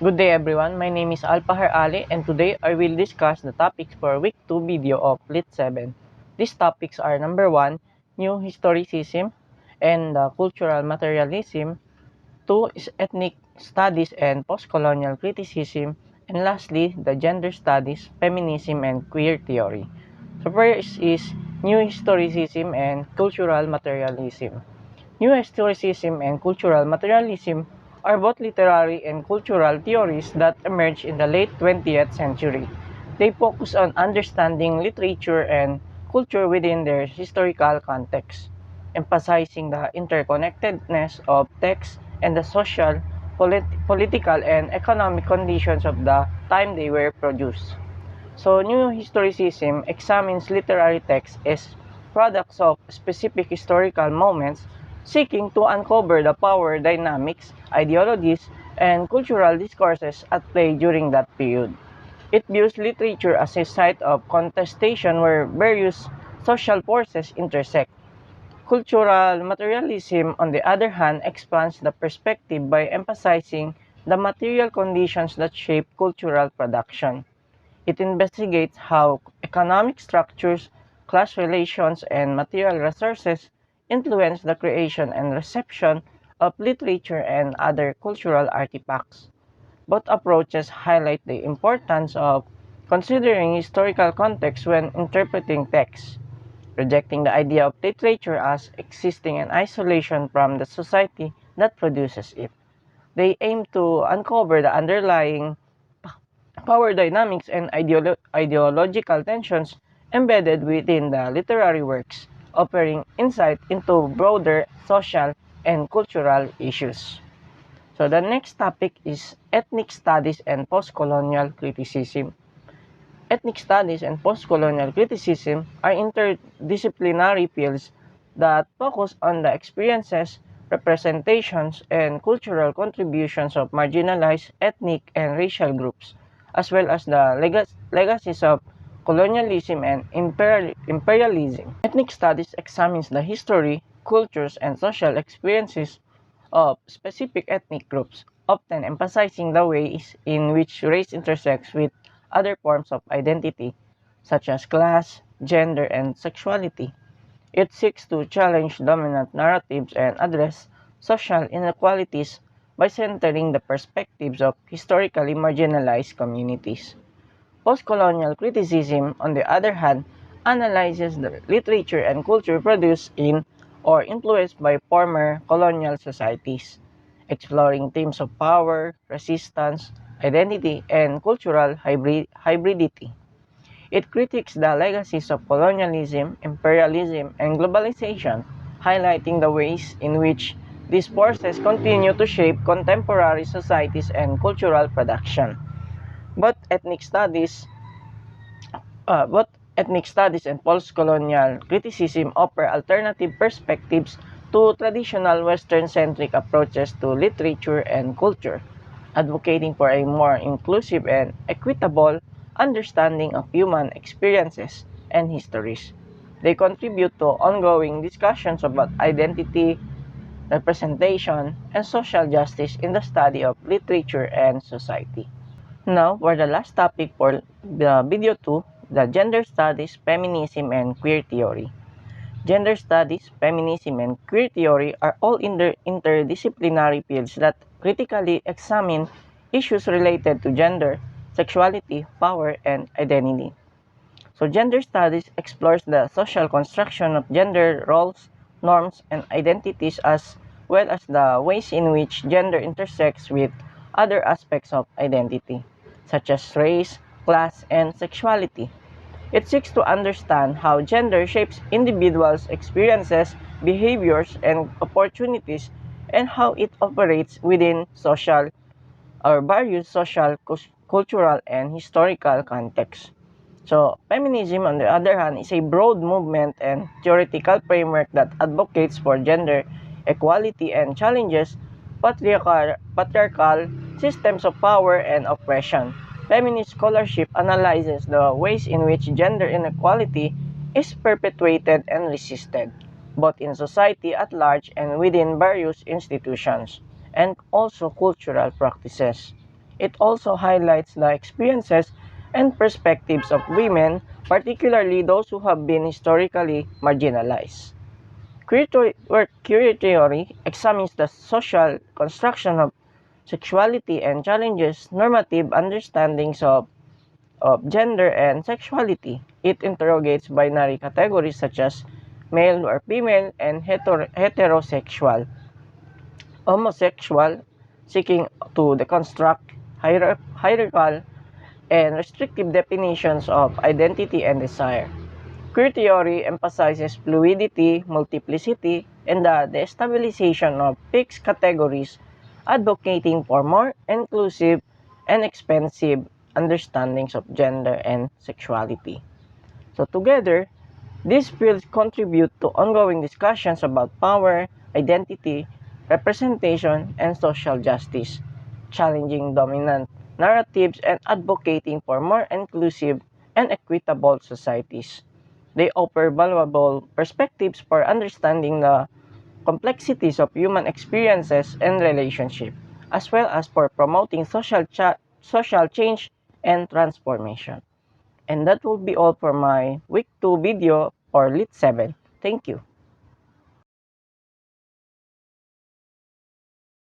Good day everyone, my name is Alpahar Ali and today I will discuss the topics for week 2 video of Lit 7. These topics are number 1, New Historicism and Cultural Materialism, 2 is Ethnic Studies and Postcolonial Criticism, and lastly, the Gender Studies, Feminism and Queer Theory. So first is New Historicism and Cultural Materialism. New historicism and cultural materialism are both literary and cultural theories that emerged in the late 20th century. They focus on understanding literature and culture within their historical context, emphasizing the interconnectedness of texts and the social, political, and economic conditions of the time they were produced. So, New Historicism examines literary texts as products of specific historical moments, seeking to uncover the power dynamics, ideologies, and cultural discourses at play during that period. It views literature as a site of contestation where various social forces intersect. Cultural materialism, on the other hand, expands the perspective by emphasizing the material conditions that shape cultural production. It investigates how economic structures, class relations, and material resources influence the creation and reception of literature and other cultural artifacts. Both approaches highlight the importance of considering historical context when interpreting texts, rejecting the idea of literature as existing in isolation from the society that produces it. They aim to uncover the underlying power dynamics and ideological tensions embedded within the literary works, offering insight into broader social and cultural issues. So the next topic is ethnic studies and postcolonial criticism. Ethnic studies and postcolonial criticism are interdisciplinary fields that focus on the experiences, representations, and cultural contributions of marginalized ethnic and racial groups, as well as the legacies of colonialism and imperialism. Ethnic studies examines the history, cultures, and social experiences of specific ethnic groups, often emphasizing the ways in which race intersects with other forms of identity, such as class, gender, and sexuality. It seeks to challenge dominant narratives and address social inequalities by centering the perspectives of historically marginalized communities. Postcolonial criticism, on the other hand, analyzes the literature and culture produced in or influenced by former colonial societies, exploring themes of power, resistance, identity, and cultural hybridity. It critiques the legacies of colonialism, imperialism, and globalization, highlighting the ways in which these forces continue to shape contemporary societies and cultural production. But ethnic studies both ethnic studies and post-colonial criticism offer alternative perspectives to traditional Western-centric approaches to literature and culture, advocating for a more inclusive and equitable understanding of human experiences and histories. They contribute to ongoing discussions about identity, representation, and social justice in the study of literature and society. Now, for the last topic for the video 2, the gender studies, feminism, and queer theory. Gender studies, feminism, and queer theory are all interdisciplinary fields that critically examine issues related to gender, sexuality, power, and identity. So, gender studies explores the social construction of gender roles, norms, and identities as well as the ways in which gender intersects with other aspects of identity, such as race, class, and sexuality. It seeks to understand how gender shapes individuals' experiences, behaviors, and opportunities, and how it operates within social or various social, cultural, and historical contexts. So, feminism, on the other hand, is a broad movement and theoretical framework that advocates for gender equality and challenges patriarchal systems of power and oppression. Feminist scholarship analyzes the ways in which gender inequality is perpetuated and resisted, both in society at large and within various institutions, and also cultural practices. it also highlights the experiences and perspectives of women, particularly those who have been historically marginalized. Queer theory examines the social construction of sexuality and challenges normative understandings of gender and sexuality. It interrogates binary categories such as male or female and heterosexual, homosexual, seeking to deconstruct hierarchical and restrictive definitions of identity and desire. Queer theory emphasizes fluidity, multiplicity, and the destabilization of fixed categories, advocating for more inclusive and expansive understandings of gender and sexuality. So together, these fields contribute to ongoing discussions about power, identity, representation, and social justice, challenging dominant narratives and advocating for more inclusive and equitable societies. They offer valuable perspectives for understanding the complexities of human experiences and relationships, as well as for promoting social change and transformation. And that will be all for my week 2 video for Lit 7. Thank you.